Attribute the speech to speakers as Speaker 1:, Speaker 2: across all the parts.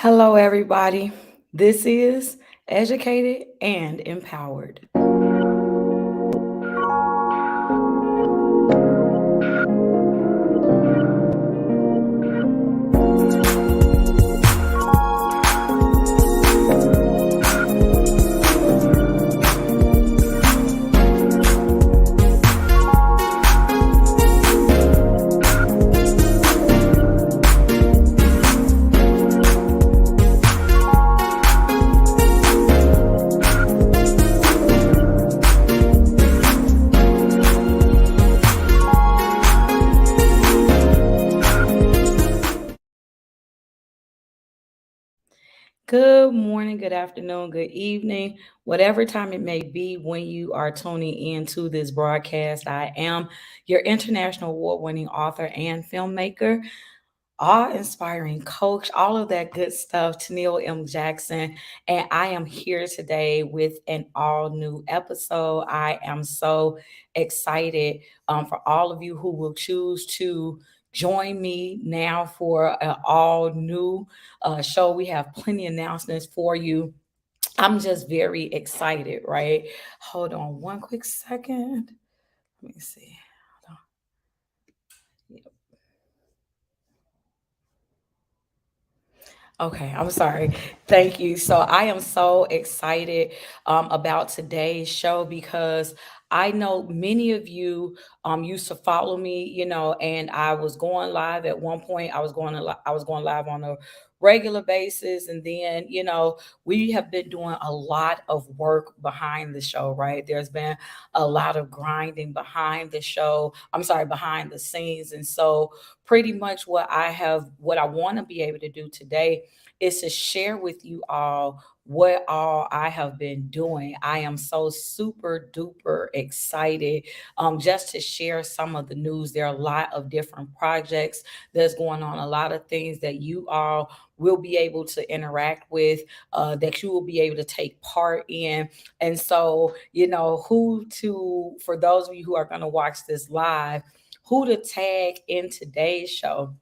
Speaker 1: Hello, everybody. This is Educated and Empowered. Good morning, good afternoon, good evening, whatever time it may be when you are tuning in to this broadcast. I am your international award winning author and filmmaker, awe inspiring coach, all of that good stuff, Tennille M. Jackson. And I am here today with an all new episode. I am so excited for all of you who will choose to join me now for an all new show. We have plenty of announcements for you. I'm just very excited, right? Hold on one quick second. Let me see. Hold on. Okay, I'm sorry. Thank you. So I am so excited about today's show because I know many of you used to follow me, and I was going live at one point. I was going live on a regular basis, and then we have been doing a lot of work behind the show. Right, there's been a lot of grinding behind the show. I'm sorry, behind the scenes, and so pretty much what I want to be able to do today is to share with you all what all I have been doing. I am so super duper excited just to share some of the news. There are a lot of different projects that's going on, a lot of things that you all will be able to interact with, that you will be able to take part in. And so, for those of you who are going to watch this live, who to tag in today's show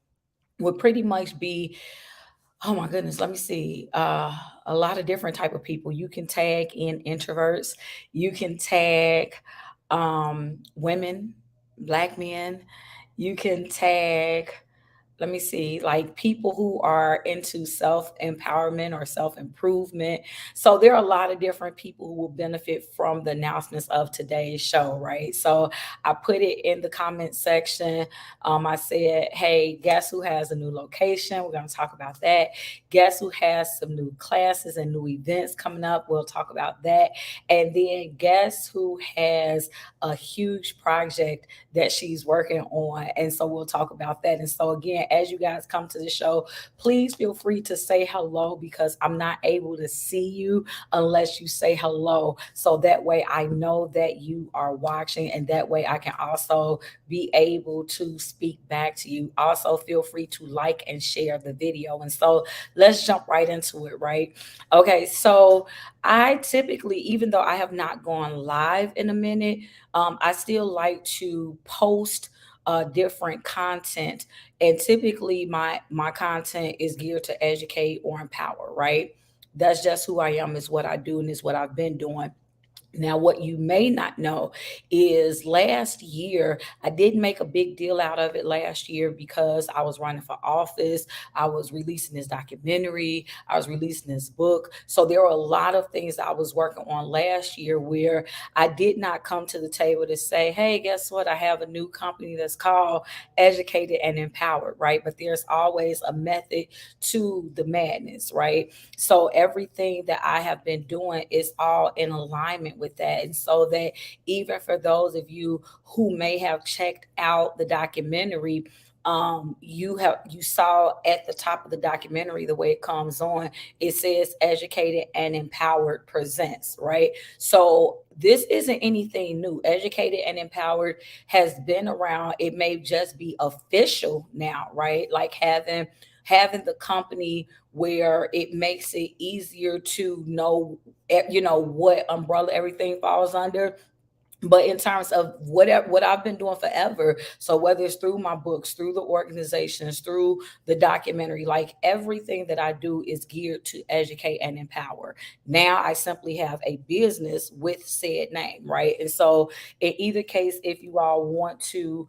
Speaker 1: would pretty much be, oh my goodness, let me see. A lot of different type of people. You can tag in introverts. You can tag women, black men. You can tag, let me see, like people who are into self empowerment or self improvement. So there are a lot of different people who will benefit from the announcements of today's show, right? So I put it in the comment section. I said, hey, guess who has a new location? We're going to talk about that. Guess who has some new classes and new events coming up? We'll talk about that. And then guess who has a huge project that she's working on? And so we'll talk about that. And so, again, as you guys come to the show, please feel free to say hello because I'm not able to see you unless you say hello. So that way I know that you are watching, and that way I can also be able to speak back to you. Also, feel free to like and share the video. And so let's jump right into it, right? Okay, so I typically, even though I have not gone live in a minute, I still like to post different content, and typically my content is geared to educate or empower, right? That's just who I am, is what I do, and is what I've been doing. Now, what you may not know is last year, I didn't make a big deal out of it last year because I was running for office. I was releasing this documentary. I was releasing this book. So there were a lot of things that I was working on last year where I did not come to the table to say, hey, guess what? I have a new company that's called Educated and Empowered, right? But there's always a method to the madness, right? So everything that I have been doing is all in alignment with that. And so that even for those of you who may have checked out the documentary, you saw at the top of the documentary, the way it comes on, it says Educated and Empowered presents, right? So this isn't anything new. Educated and Empowered has been around. It may just be official now, right? Like having the company where it makes it easier to know what umbrella everything falls under. But in terms of what I've been doing forever, so whether it's through my books, through the organizations, through the documentary, like everything that I do is geared to educate and empower. Now I simply have a business with said name, right? And so in either case, if you all want to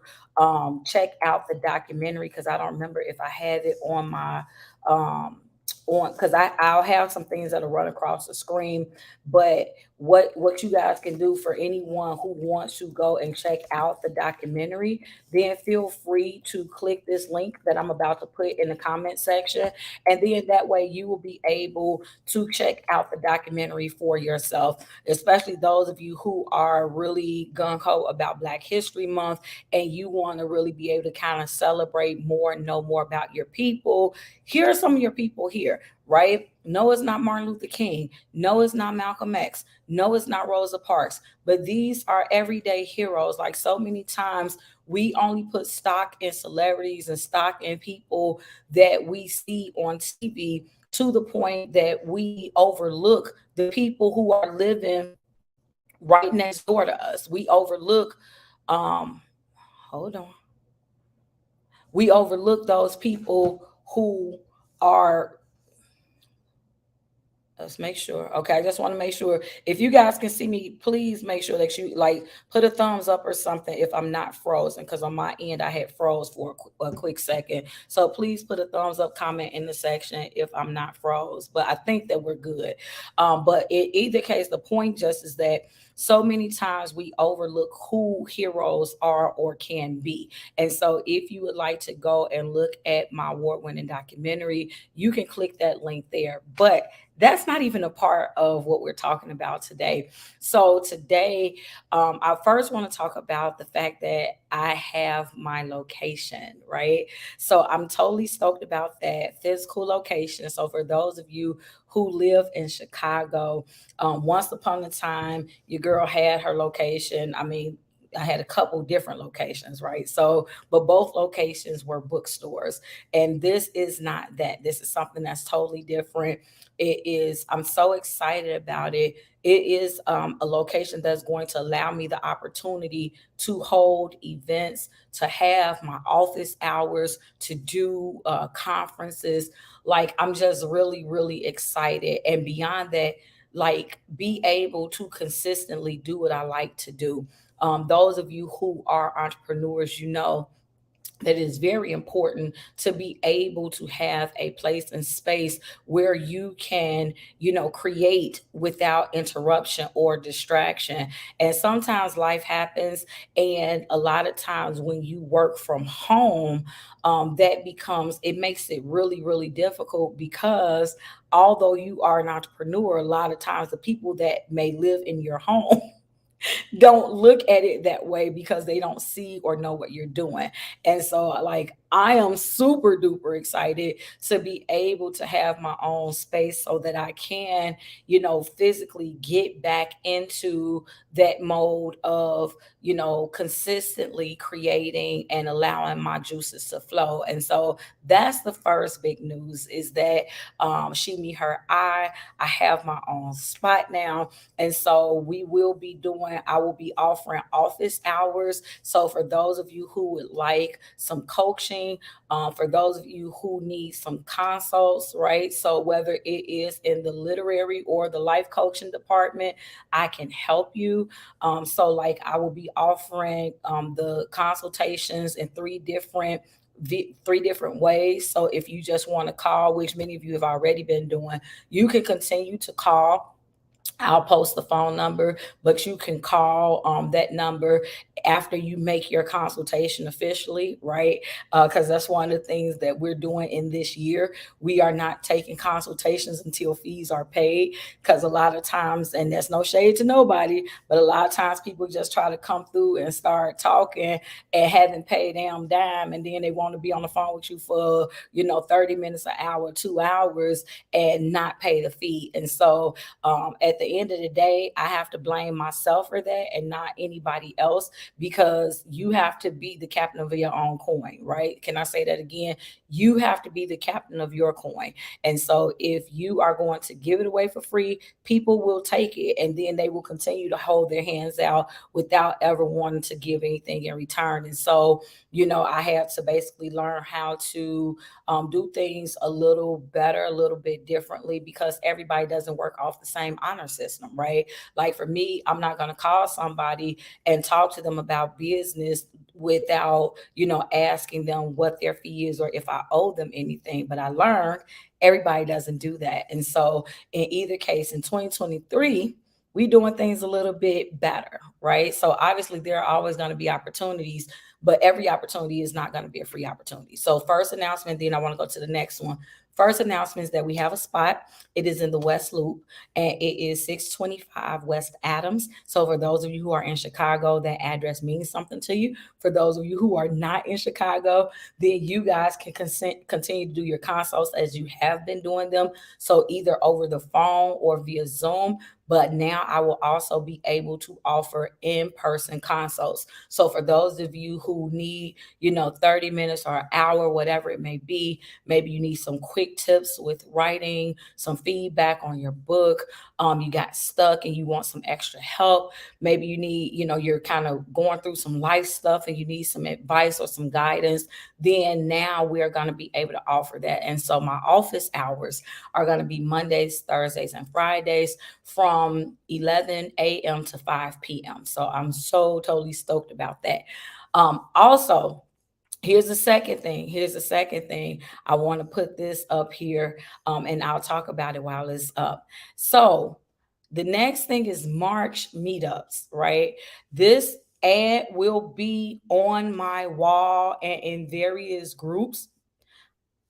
Speaker 1: check out the documentary, because I don't remember if I have it on my um on, because I'll have some things that'll run across the screen. But what you guys can do for anyone who wants to go and check out the documentary, then feel free to click this link that I'm about to put in the comment section, and then that way you will be able to check out the documentary for yourself, especially those of you who are really gung-ho about Black History Month and you want to really be able to kind of celebrate more and know more about your people. Here are some of your people here, right? No, it's not Martin Luther King. No, it's not Malcolm X. No, it's not Rosa Parks. But these are everyday heroes. Like so many times, we only put stock in celebrities and stock in people that we see on TV, to the point that we overlook the people who are living right next door to us. We overlook, um, hold on, we overlook those people who are, let's make sure. Okay, I just want to make sure. If you guys can see me, please make sure that you like put a thumbs up or something if I'm not frozen, because on my end I had froze for a quick second. So please put a thumbs up, comment in the section if I'm not froze. But I think that we're good. But in either case, the point just is that so many times we overlook who heroes are or can be. And so if you would like to go and look at my award-winning documentary, you can click that link there. But that's not even a part of what we're talking about today. So today, I first want to talk about the fact that I have my location, right? So I'm totally stoked about that physical location. So for those of you who live in Chicago, once upon a time, your girl had her location. I mean, I had a couple different locations, right? So, but both locations were bookstores. And this is not that. This is something that's totally different. It is, I'm so excited about it. It is a location that's going to allow me the opportunity to hold events, to have my office hours, to do conferences. Like, I'm just really, really excited. And beyond that, like, be able to consistently do what I like to do. Those of you who are entrepreneurs, you know that it is very important to be able to have a place and space where you can, you know, create without interruption or distraction. And sometimes life happens, and a lot of times when you work from home, that becomes, it makes it really, really difficult, because although you are an entrepreneur, a lot of times the people that may live in your home don't look at it that way, because they don't see or know what you're doing. And so, like, I am super duper excited to be able to have my own space so that I can, you know, physically get back into that mode of, you know, consistently creating and allowing my juices to flow. And so that's the first big news, is that she, me, her, I have my own spot now. And so we will be doing, I will be offering office hours. So for those of you who would like some coaching, for those of you who need some consults, right? So whether it is in the literary or the life coaching department, I can help you. So like, I will be offering the consultations in three different ways. So if you just want to call, which many of you have already been doing, you can continue to call. I'll post the phone number, but you can call that number after you make your consultation officially, right? Because that's one of the things that we're doing in this year. We are not taking consultations until fees are paid, because a lot of times, and there's no shade to nobody, but a lot of times people just try to come through and start talking and haven't paid them dime, and then they want to be on the phone with you for, you know, 30 minutes, an hour, 2 hours, and not pay the fee. And so at at the end of the day, I have to blame myself for that and not anybody else, because you have to be the captain of your own coin, right? Can I say that again? You have to be the captain of your coin. And so if you are going to give it away for free, people will take it, and then they will continue to hold their hands out without ever wanting to give anything in return. And so, I had to basically learn how to do things a little better, a little bit differently, because everybody doesn't work off the same honor system, right? Like for me, I'm not going to call somebody and talk to them about business without, asking them what their fee is or if I owe them anything. But I learned everybody doesn't do that. And so in either case, in 2023, we doing things a little bit better, right? So obviously there are always going to be opportunities, but every opportunity is not going to be a free opportunity. So first announcement, then I want to go to the next one. First announcement is that we have a spot. It is in the West Loop, and it is 625 West Adams. So for those of you who are in Chicago, that address means something to you. For those of you who are not in Chicago, then you guys can continue to do your consults as you have been doing them. So either over the phone or via Zoom. But now I will also be able to offer in-person consults. So for those of you who need, 30 minutes or an hour, whatever it may be, maybe you need some quick tips with writing, some feedback on your book, you got stuck and you want some extra help. Maybe you need, you're kind of going through some life stuff and you need some advice or some guidance. Then now we're going to be able to offer that. And so my office hours are going to be Mondays, Thursdays, and Fridays from 11 a.m. to 5 p.m. So I'm so totally stoked about that. Also, here's the second thing. I want to put this up here, and I'll talk about it while it's up. So the next thing is March meetups, right? This ad will be on my wall and in various groups.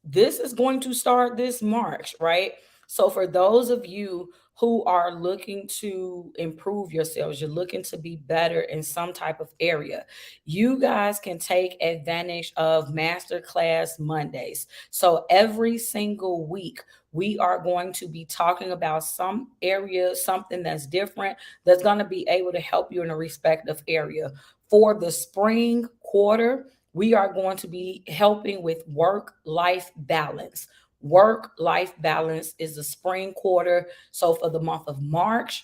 Speaker 1: This is going to start this March, right? So for those of you who are looking to improve yourselves, you're looking to be better in some type of area, you guys can take advantage of Masterclass Mondays. So every single week, we are going to be talking about some area, something that's different, that's going to be able to help you in a respective area. For the spring quarter, we are going to be helping with work-life balance. Work-life balance is the spring quarter. So for the month of March,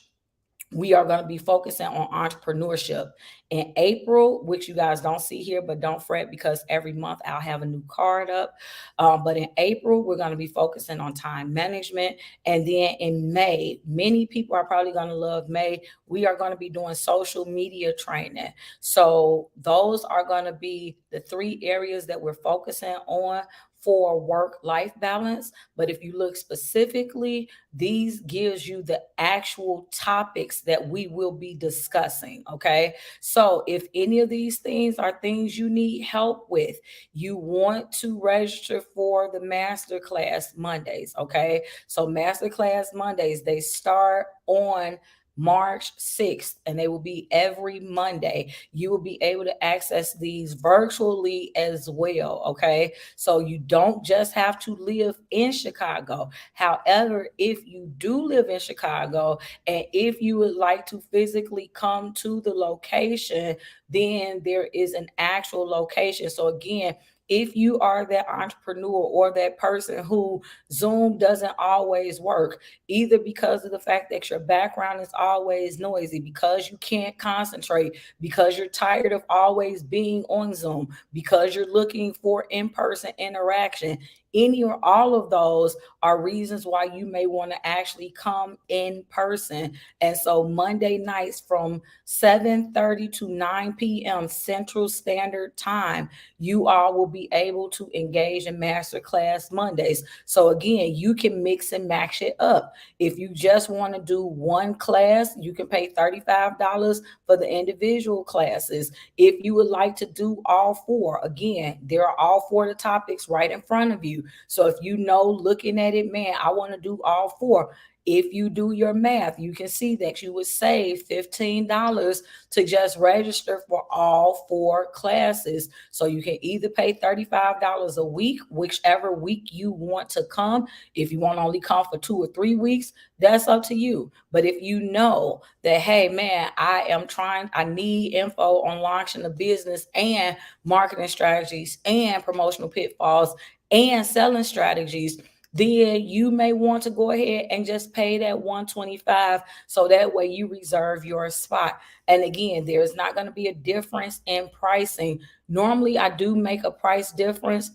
Speaker 1: we are going to be focusing on entrepreneurship. In April, which you guys don't see here, but don't fret, because every month I'll have a new card up. But in April, we're going to be focusing on time management. And then in May, many people are probably going to love May. We are going to be doing social media training. So those are going to be the 3 areas that we're focusing on for work-life balance. But if you look specifically, these gives you the actual topics that we will be discussing, okay? So if any of these things are things you need help with, you want to register for the Masterclass Mondays, okay? So Masterclass Mondays, they start on March 6th, and they will be every Monday. You will be able to access these virtually as well, okay? So you don't just have to live in Chicago. However, if you do live in Chicago and if you would like to physically come to the location, then there is an actual location. So again, if you are that entrepreneur or that person who Zoom doesn't always work, either because of the fact that your background is always noisy, because you can't concentrate, because you're tired of always being on Zoom, because you're looking for in-person interaction, any or all of those are reasons why you may want to actually come in person. And so Monday nights from 7:30 to 9 p.m. Central Standard Time, you all will be able to engage in Masterclass Mondays. So again, you can mix and match it up. If you just want to do one class, you can pay $35 for the individual classes. If you would like to do all 4, again, there are all 4 of the topics right in front of you. So if looking at it, man, I want to do all 4. If you do your math, you can see that you would save $15 to just register for all 4 classes. So you can either pay $35 a week, whichever week you want to come. If you want to only come for 2 or 3 weeks, that's up to you. But if you know that, hey man, I need info on launching a business and marketing strategies and promotional pitfalls and selling strategies, then you may want to go ahead and just pay that 125 so that way you reserve your spot. And again, there's not going to be a difference in pricing. Normally I do make a price difference,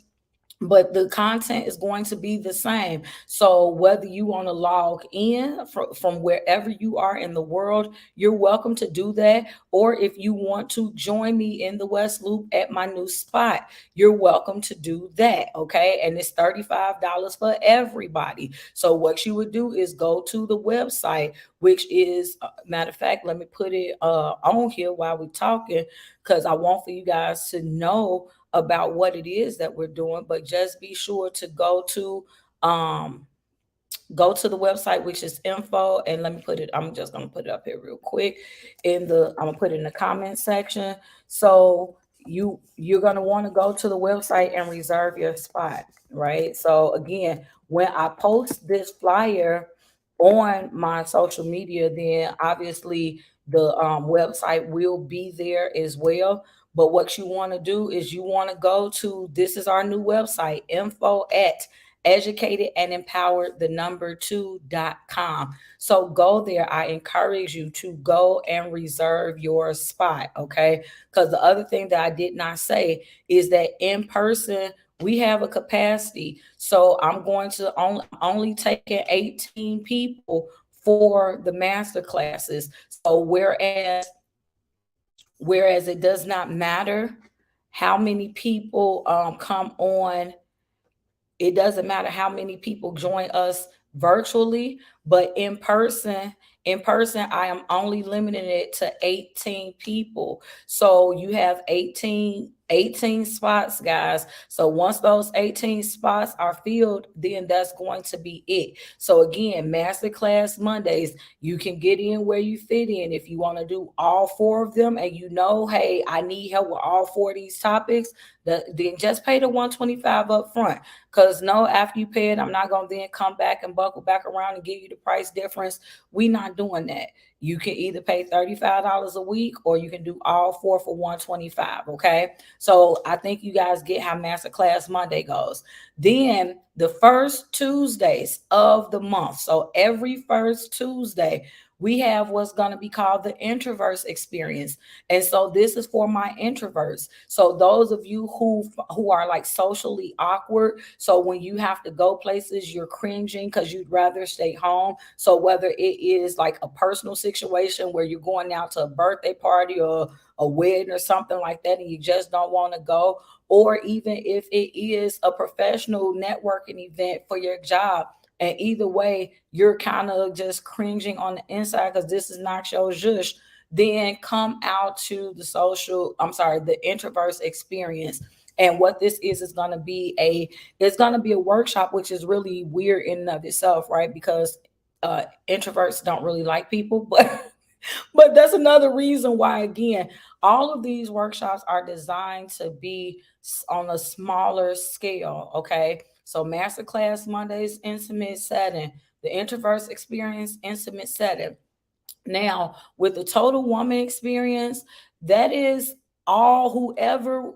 Speaker 1: but the content is going to be the same. So whether you want to log in from wherever you are in the world, you're welcome to do that. Or if you want to join me in the West Loop at my new spot, you're welcome to do that. Okay. And it's $35 for everybody. So what you would do is go to the website, which is, matter of fact, let me put it on here while we're talking, because I want for you guys to know about what it is that we're doing. But just be sure to um go to the website, which is info, and let me put it, I'm just gonna put it up here real quick I'm gonna put it in the comment section. So you're gonna want to go to the website and reserve your spot, right? So again, when I post this flyer on my social media, then obviously the website will be there as well. But what you want to do is you want to go to, this is our new website, info at educated and empowered the number 2.com. So go there. I encourage you to go and reserve your spot. Okay. Because the other thing that I did not say is that in person, we have a capacity. So I'm going to only taking 18 people for the master classes. So whereas it does not matter how many people come on, it doesn't matter how many people join us virtually, but in person, I am only limiting it to 18 people. So you have 18 spots, guys. So once those 18 spots are filled, then that's going to be it. So again, Masterclass Mondays, you can get in where you fit in. If you want to do all 4 of them and you know, hey, I need help with all 4 of these topics, then just pay the 125 up front. Because no, after you pay it, I'm not going to then come back and buckle back around and give you the price difference. We not doing that. You can either pay $35 a week or you can do all 4 for 125. Okay. So I think you guys get how Masterclass Monday goes. Then the first Tuesdays of the month. So every first Tuesday, we have what's going to be called the introverse experience. And so this is for my introverts. So those of you who are like socially awkward, so when you have to go places, you're cringing because you'd rather stay home. So whether it is like a personal situation where you're going out to a birthday party or a wedding or something like that, and you just don't want to go, or even if it is a professional networking event for your job, and either way, you're kind of just cringing on the inside because this is not your zhush, then come out to the introverse experience. And what this is going to be a workshop, which is really weird in and of itself, right? Because introverts don't really like people, but that's another reason why, again, all of these workshops are designed to be on a smaller scale. Okay. So Masterclass Mondays, intimate setting, the introverse experience, intimate setting. Now, with the total woman experience, that is all whoever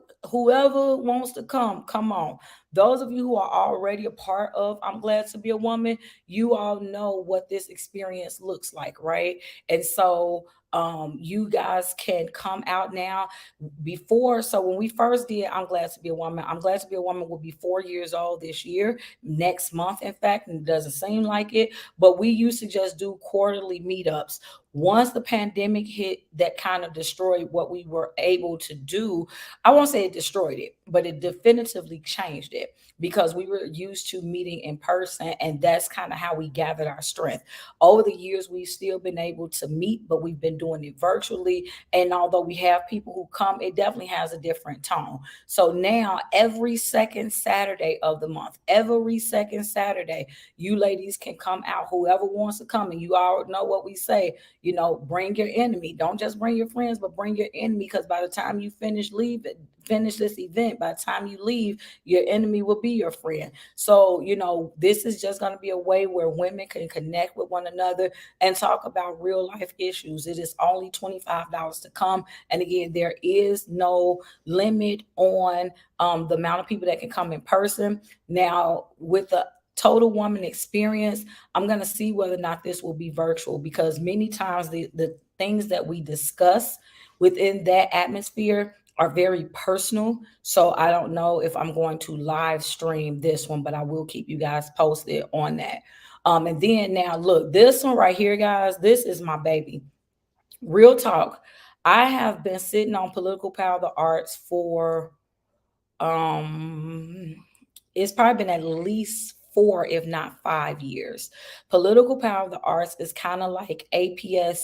Speaker 1: wants to come on. Those of you who are already a part of I'm Glad to Be a Woman, you all know what this experience looks like, right? And so you guys can come out now. Before, so when we first did I'm Glad to Be a Woman will be 4 years old this year, next month, in fact, and it doesn't seem like it, but we used to just do quarterly meetups. Once the pandemic hit, that kind of destroyed what we were able to do. I won't say it destroyed it, but it definitively changed it, because we were used to meeting in person, and that's kind of how we gathered our strength. Over the years, we've still been able to meet, but we've been doing it virtually. And although we have people who come, it definitely has a different tone. So now, every second Saturday of the month, every second Saturday, you ladies can come out. Whoever wants to come, and you all know what we say, bring your enemy. Don't just bring your friends, but bring your enemy, because by the time you finish this event, by the time you leave, your enemy will be your friend. So, this is just going to be a way where women can connect with one another and talk about real life issues. It is only $25 to come. And again, there is no limit on the amount of people that can come in person. Now, with the Total Woman Experience, I'm going to see whether or not this will be virtual, because many times the things that we discuss within that atmosphere are very personal. So I don't know if I'm going to live stream this one, but I will keep you guys posted on that. And then now, look, this one right here, guys, this is my baby. Real talk. I have been sitting on Political Power of the Arts for um it's probably been at least 4, if not 5 years. Political Power of the Arts is kind of like APS,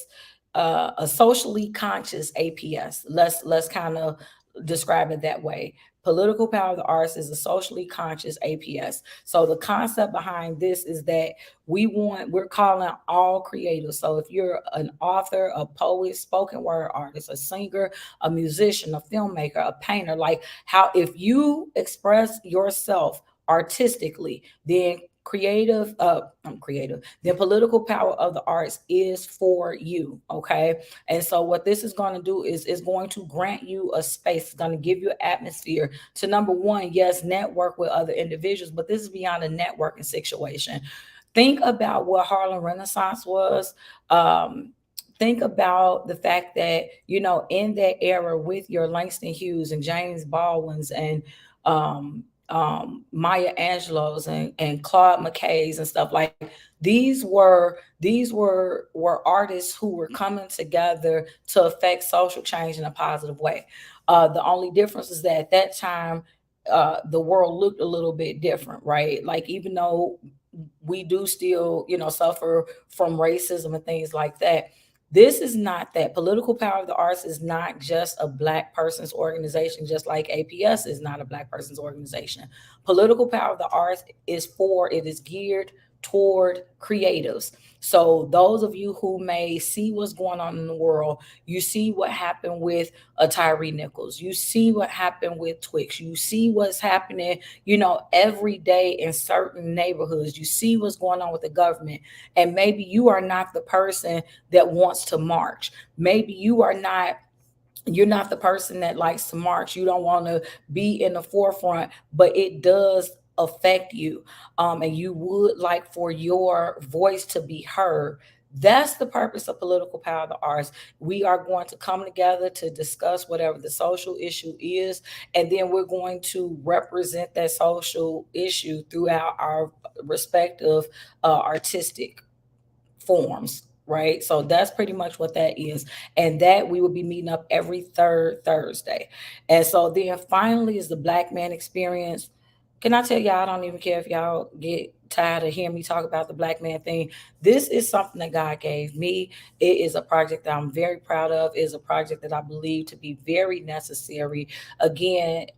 Speaker 1: a socially conscious APS. Let's kind of describe it that way. Political Power of the Arts is a socially conscious APS. So the concept behind this is that we're calling all creators. So if you're an author, a poet, spoken word artist, a singer, a musician, a filmmaker, a painter, like, how if you express yourself artistically, then then Political Power of the Arts is for you. Okay. And so what this is going to do is going to grant you a space. It's going to give you an atmosphere to, number one, yes, network with other individuals, but this is beyond a networking situation. Think about what Harlem Renaissance was. Think about the fact that, in that era, with your Langston Hughes and James Baldwin's and Maya Angelou's and Claude McKay's and stuff, like, these were artists who were coming together to affect social change in a positive way. The only difference is that at that time, the world looked a little bit different, right? Like, even though we do still, suffer from racism and things like that, this is not that. Political Power of the Arts is not just a Black person's organization, just like APS is not a Black person's organization. Political Power of the Arts it is geared toward creatives. So those of you who may see what's going on in the world, you see what happened with Tyree Nichols, you see what happened with Twix, you see what's happening, every day in certain neighborhoods, you see what's going on with the government. And maybe you are not the person that wants to march. Maybe you're not the person that likes to march. You don't want to be in the forefront, but it does affect you. And you would like for your voice to be heard. That's the purpose of Political Power of the Arts. We are going to come together to discuss whatever the social issue is, and then we're going to represent that social issue throughout our respective artistic forms, right? So that's pretty much what that is. And that we will be meeting up every third Thursday. And so then finally is the Black Man Experience. Can I tell y'all, I don't even care if y'all get tired of hearing me talk about the Black man thing. This is something that God gave me. It is a project that I'm very proud of. It is a project that I believe to be very necessary. Again,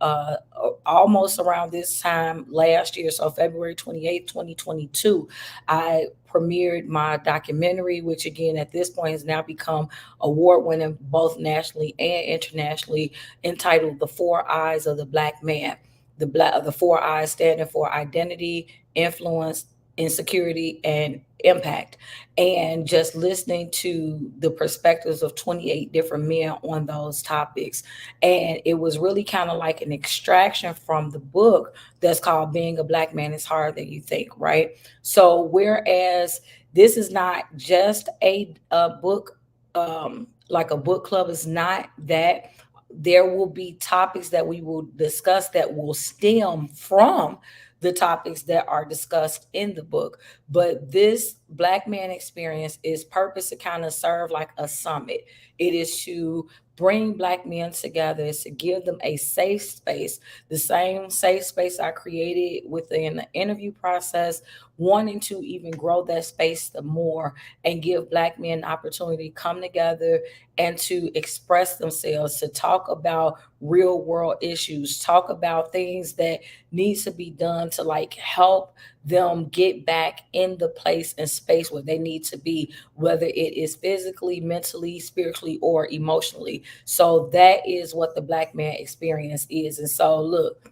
Speaker 1: almost around this time last year, so February 28th, 2022, I premiered my documentary, which again at this point has now become award-winning both nationally and internationally, entitled The Four Eyes of the Black Man. The four I's standing for identity, influence, insecurity, and impact. And just listening to the perspectives of 28 different men on those topics. And it was really kind of like an extraction from the book that's called Being a Black Man is Harder Than You Think, right? So whereas this is not just a book, like a book club, is not that. There will be topics that we will discuss that will stem from the topics that are discussed in the book. But this Black man experience is purpose to kind of serve like a summit. It is to bring Black men together, is to give them a safe space, the same safe space I created within the interview process, wanting to even grow that space the more and give Black men an opportunity to come together and to express themselves, to talk about real world issues, talk about things that needs to be done to like help them get back in the place and space where they need to be, whether it is physically, mentally, spiritually, or emotionally. So that is what the Black man experience is. And so look,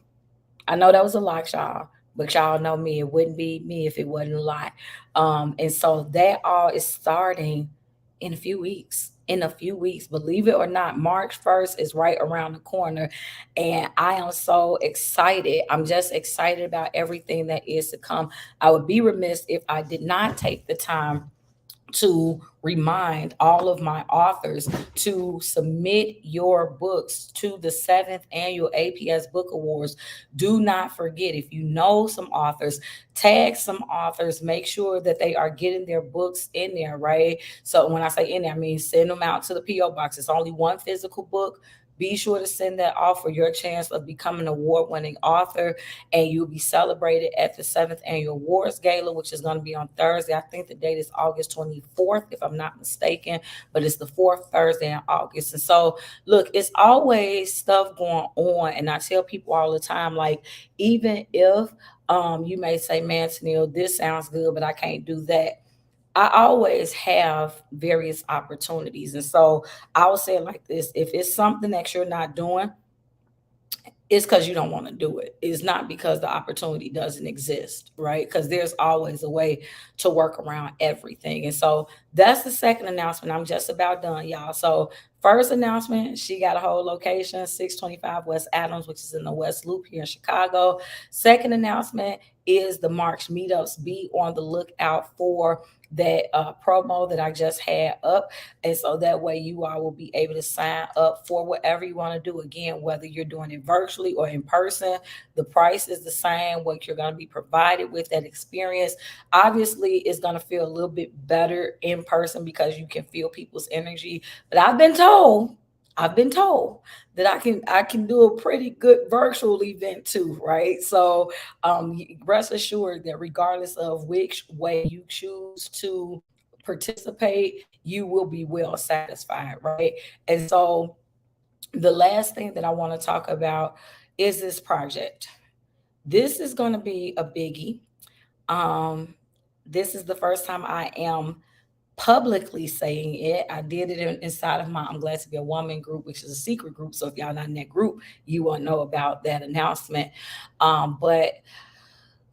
Speaker 1: I know that was a lot, y'all, but y'all know me. It wouldn't be me if it wasn't a lot. And so that all is starting in a few weeks. In a few weeks, believe it or not, March 1st is right around the corner. And I am so excited. I'm just excited about everything that is to come. I would be remiss if I did not take the time to remind all of my authors to submit your books to the 7th annual APS Book Awards. Do not forget, if you know some authors, tag some authors, make sure that they are getting their books in there, right? So when I say in there, I mean send them out to the PO box. It's only one physical book. Be sure to send that off for your chance of becoming an award-winning author, and you'll be celebrated at the 7th Annual Awards Gala, which is going to be on Thursday. I think the date is August 24th, if I'm not mistaken, but it's the fourth Thursday in August. And so, look, it's always stuff going on, and I tell people all the time, like, even if you may say, man, Tennille, this sounds good, but I can't do that. I always have various opportunities. And so I will say it like this: if it's something that you're not doing, it's because you don't want to do it. It's not because the opportunity doesn't exist, right? Because there's always a way to work around everything. And so that's the second announcement. I'm just about done, y'all. So, first announcement, she got a whole location, 625 West Adams, which is in the West Loop here in Chicago. Second announcement is the March meetups. Be on the lookout for that promo that I just had up. And so that way you all will be able to sign up for whatever you want to do. Again, whether you're doing it virtually or in person, the price is the same. What you're going to be provided with, that experience, obviously is going to feel a little bit better in person because you can feel people's energy. But I've been told that I can do a pretty good virtual event too, right? So rest assured that regardless of which way you choose to participate, you will be well satisfied, right? And so the last thing that I want to talk about is this project. This is going to be a biggie. Um, this is the first time I am publicly saying it. I did it inside of my I'm Glad to Be a Woman group, which is a secret group. So if y'all not in that group, you won't know about that announcement. But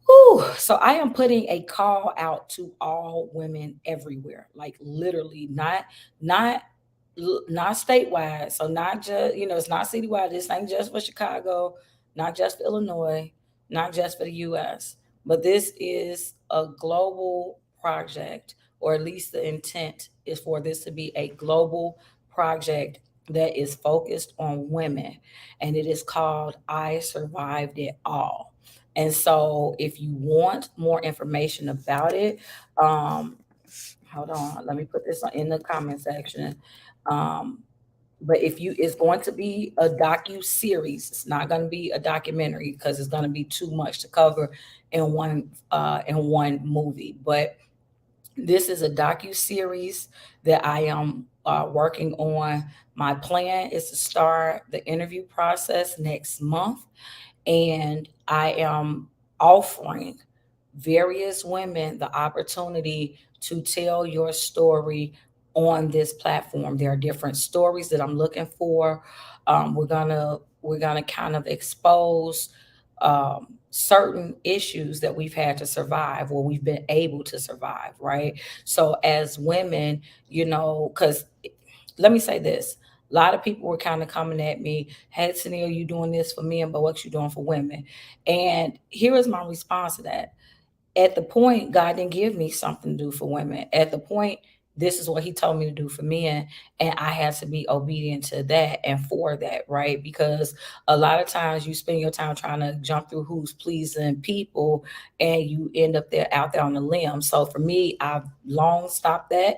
Speaker 1: whew, so I am putting a call out to all women everywhere, like literally, not not statewide. So not just, it's not citywide. This ain't just for Chicago, not just for Illinois, not just for the US, but this is a global project, or at least the intent is for this to be a global project that is focused on women. And it is called I Survived It All. And so if you want more information about it, um, hold on, let me put this in the comment section. Um, but if you, it's going to be a docu series. It's not going to be a documentary because it's going to be too much to cover in one movie. But this is a docu series that I am working on. My plan is to start the interview process next month, and I am offering various women the opportunity to tell your story on this platform. There are different stories that I'm looking for. We're gonna kind of expose certain issues that we've had to survive, or we've been able to survive, right? So as women, because let me say this. A lot of people were kind of coming at me, hey, Tennille, you doing this for men, but what you doing for women? And here is my response to that. At the point, God didn't give me something to do for women. At the point, this is what he told me to do for men, and I had to be obedient to that and for that, right? Because a lot of times you spend your time trying to jump through hoops pleasing people, and you end up there out there on a limb. So for me, I've long stopped that.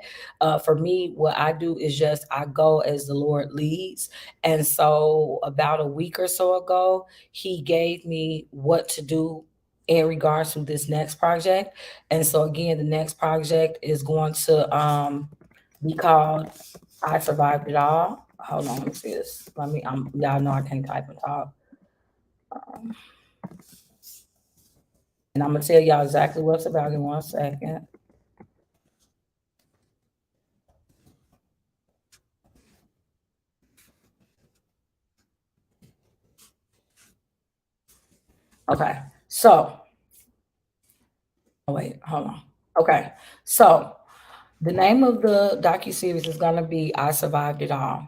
Speaker 1: For me, what I do is just I go as the Lord leads. And so about a week or so ago, he gave me what to do in regards to this next project. And so again, the next project is going to be called I Survived It All. Hold on, let me see this. Y'all know I can't type and talk. Um, and I'm gonna tell y'all exactly what it's about in 1 second. Okay, so oh wait, hold on. Okay, so the name of the docu-series is gonna be I Survived It All.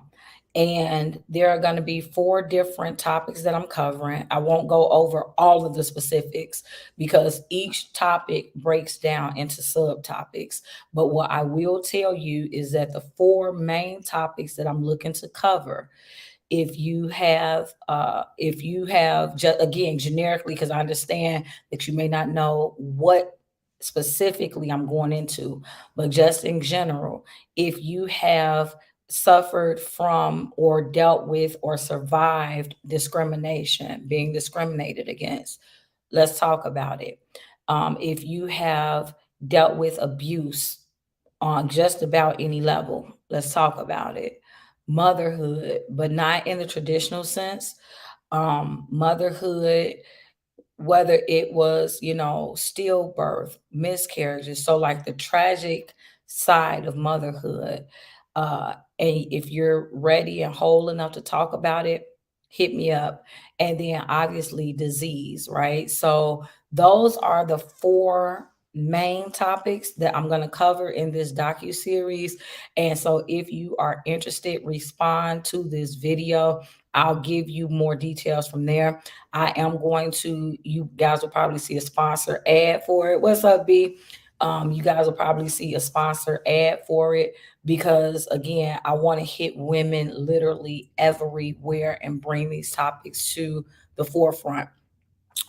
Speaker 1: And there are gonna be 4 different topics that I'm covering. I won't go over all of the specifics because each topic breaks down into subtopics. But what I will tell you is that the 4 main topics that I'm looking to cover, if you have again generically, because I understand that you may not know what specifically I'm going into, but just in general, if you have suffered from or dealt with or survived discrimination, being discriminated against, let's talk about it. If you have dealt with abuse on just about any level, let's talk about it. Motherhood, but not in the traditional sense. Motherhood, whether it was, stillbirth, miscarriages, so like the tragic side of motherhood. And if you're ready and whole enough to talk about it, hit me up. And then obviously disease, right? So those are the 4 main topics that I'm going to cover in this docu series. And so if you are interested, respond to this video. I'll give you more details from there. I am going to, you guys will probably see a sponsor ad for it. What's up, B? You guys will probably see a sponsor ad for it because, again, I want to hit women literally everywhere and bring these topics to the forefront.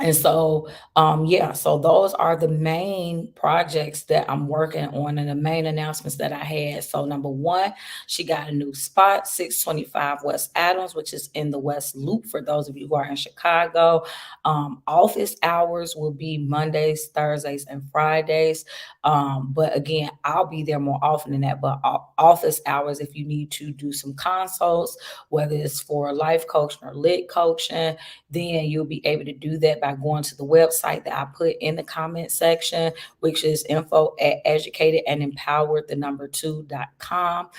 Speaker 1: And so, yeah, so those are the main projects that I'm working on and the main announcements that I had. So, number 1, she got a new spot, 625 West Adams, which is in the West Loop for those of you who are in Chicago. Office hours will be Mondays, Thursdays, and Fridays. But again, I'll be there more often than that. But office hours, if you need to do some consults, whether it's for life coaching or lit coaching, then you'll be able to do that by going to the website that I put in the comment section, which is info@educatedandempowered2.com.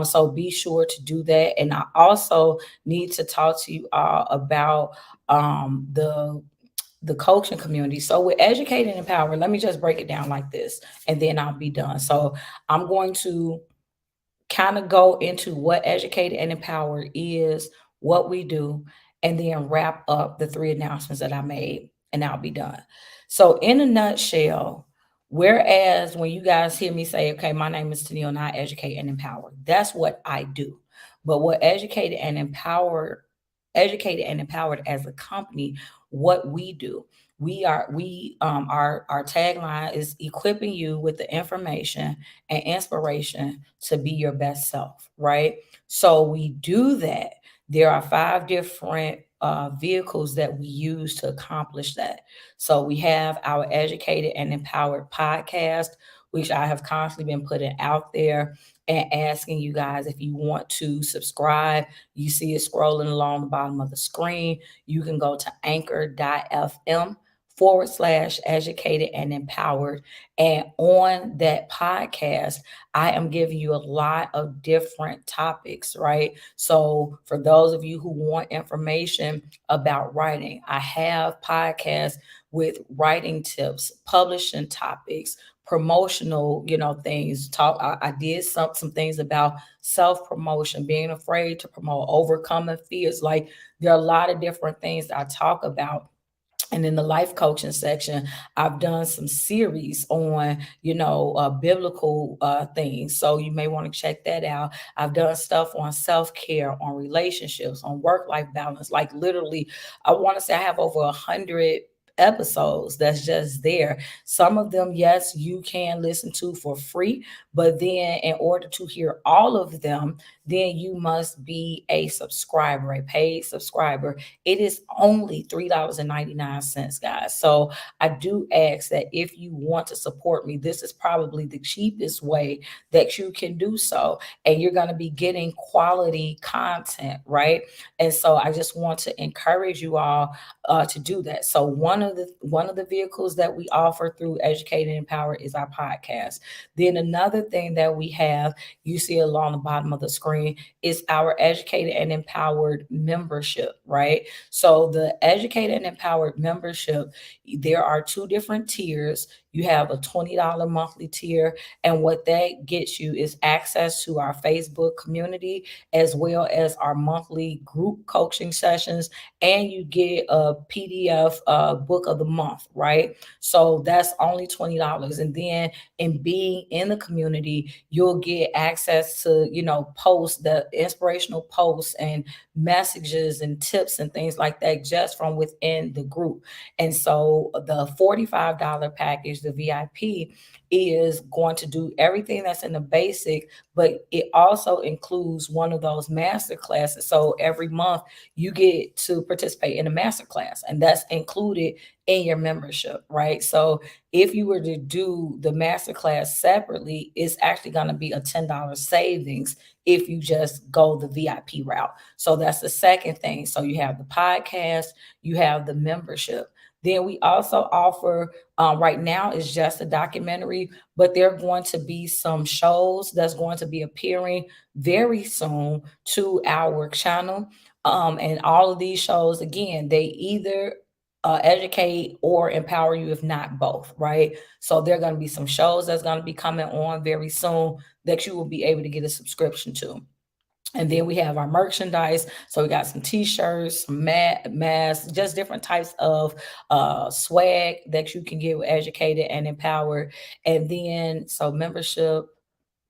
Speaker 1: So be sure to do that. And I also need to talk to you all about the coaching community. So with Educated and Empowered, let me just break it down like this, and then I'll be done. So I'm going to kind of go into what Educated and Empowered is, what we do, and then wrap up the 3 announcements that I made, and I'll be done. So in a nutshell, whereas when you guys hear me say, okay, my name is Tennille and I educate and empower, that's what I do. But what Educated and Empowered as a company, what we do, our tagline is equipping you with the information and inspiration to be your best self, right? So we do that. There are 5 different vehicles that we use to accomplish that. So we have our Educated and Empowered podcast, which I have constantly been putting out there and asking you guys if you want to subscribe. You see it scrolling along the bottom of the screen. You can go to anchor.fm/educated and empowered. And on that podcast, I am giving you a lot of different topics, right? So for those of you who want information about writing, I have podcasts with writing tips, publishing topics, promotional, things. I did some things about self-promotion, being afraid to promote, overcoming fears. Like there are a lot of different things that I talk about. And in the life coaching section, I've done some series on, biblical things. So you may want to check that out. I've done stuff on self care, on relationships, on work life balance. Like literally, I want to say I have over 100 episodes that's just there. Some of them, yes, you can listen to for free, but then in order to hear all of them, then you must be a subscriber, a paid subscriber. It is only $3.99, guys. So I do ask that if you want to support me, this is probably the cheapest way that you can do so. And you're going to be getting quality content, right? And so I just want to encourage you all to do that. So one of the vehicles that we offer through Educate and Empower is our podcast. Then another thing that we have, you see along the bottom of the screen, is our Educated and Empowered membership, right? So the Educated and Empowered membership, there are two different tiers. You have a $20 monthly tier, and what that gets you is access to our Facebook community as well as our monthly group coaching sessions, and you get a PDF book of the month, right? So that's only $20. And then in being in the community, you'll get access to, posts, the inspirational posts and messages and tips and things like that just from within the group. And so the $45 package, the VIP, is going to do everything that's in the basic, but it also includes one of those master classes. So every month you get to participate in a master class, and that's included in your membership, right? So if you were to do the master class separately, it's actually going to be a $10 savings if you just go the VIP route. So that's the second thing. So you have the podcast, you have the membership. Then we also offer, right now it's just a documentary, but there are going to be some shows that's going to be appearing very soon to our channel. And all of these shows, again, they either educate or empower you, if not both, right? So there are going to be some shows that's going to be coming on very soon that you will be able to get a subscription to. And then we have our merchandise. So we got some t-shirts, some masks, just different types of swag that you can get with Educated and Empowered. And then so membership,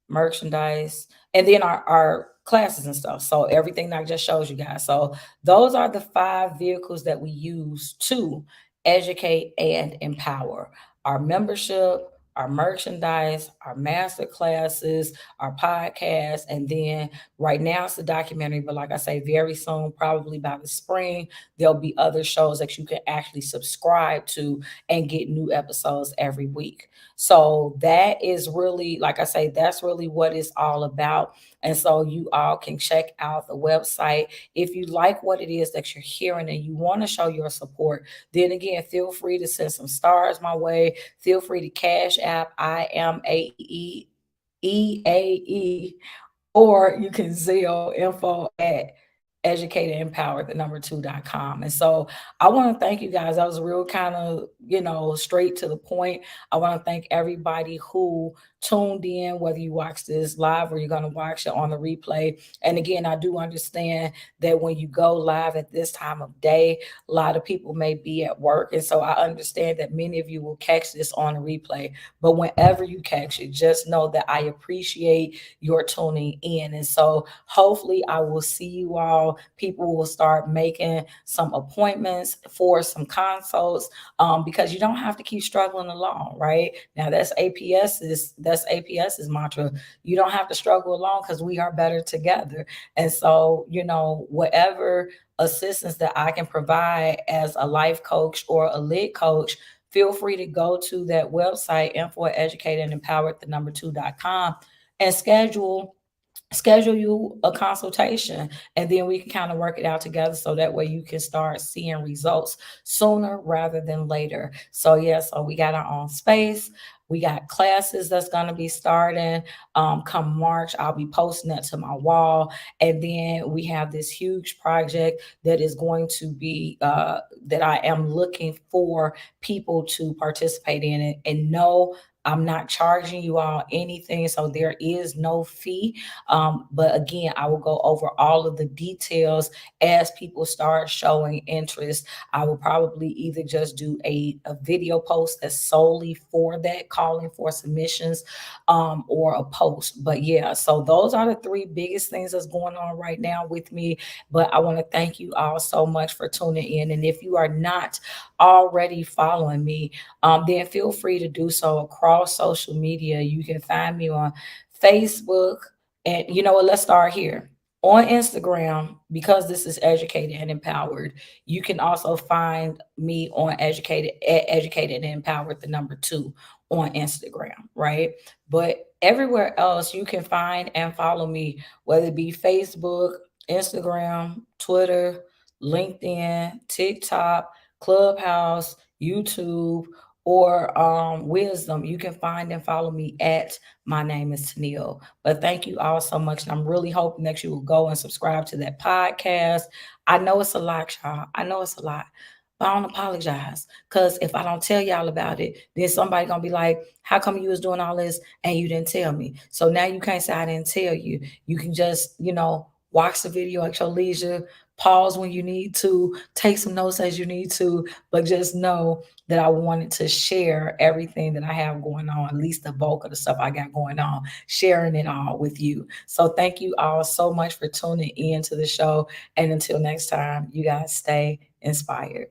Speaker 1: merchandise, and then our classes and stuff. So everything that I just showed you guys. So those are the 5 vehicles that we use to educate and empower: our membership, our merchandise, our master classes, our podcast, and then right now it's a documentary, but like I say, very soon, probably by the spring, there'll be other shows that you can actually subscribe to and get new episodes every week. So that is really, like I say, that's really what it's all about. And so you all can check out the website. If you like what it is that you're hearing and you want to show your support, then again, feel free to send some stars my way. Feel free to cash app IAMAE, or you can Zelle info at educated empowered the number 2.com. And so I want to thank you guys. I was real kind of, straight to the point. I want to thank everybody who tuned in, whether you watch this live or you're going to watch it on the replay. And again, I do understand that when you go live at this time of day, a lot of people may be at work. And so I understand that many of you will catch this on the replay. But whenever you catch it, just know that I appreciate your tuning in. And so hopefully I will see you all. People will start making some appointments for some consults, because you don't have to keep struggling along, right? Now that's APS's mantra. You don't have to struggle alone because we are better together. And so, whatever assistance that I can provide as a life coach or a lit coach, feel free to go to that website, info at educated and empowered the number 2.com, and schedule you a consultation, and then we can kind of work it out together so that way you can start seeing results sooner rather than later. So so we got our own space. We got classes that's going to be starting come March. I'll be posting that to my wall. And then we have this huge project that is going to be that I am looking for people to participate in it. And no, I'm not charging you all anything, so there is no fee. But again, I will go over all of the details as people start showing interest. I will probably either just do a video post that's solely for that, calling for submissions, or a post. But yeah, so those are the three biggest things that's going on right now with me. But I want to thank you all so much for tuning in. And if you are not already following me, then feel free to do so across social media. You can find me on Facebook. And you know what? Let's start here. On Instagram, because this is educated and empowered, you can also find me on educated and empowered, the number two on Instagram, right? But everywhere else you can find and follow me, whether it be Facebook, Instagram, Twitter, LinkedIn, TikTok, Clubhouse, YouTube, or Wisdom. You can find and follow me at My Name is Tennille. But thank you all so much. And I'm really hoping that you will go and subscribe to that podcast. I know it's a lot, y'all. I know it's a lot. But I don't apologize. Because if I don't tell y'all about it, then somebody gonna be like, how come you was doing all this and you didn't tell me? So now you can't say I didn't tell you. You can just, watch the video at your leisure, pause when you need to, take some notes as you need to, but just know that I wanted to share everything that I have going on, at least the bulk of the stuff I got going on, sharing it all with you. So thank you all so much for tuning in to the show. And until next time, you guys stay inspired.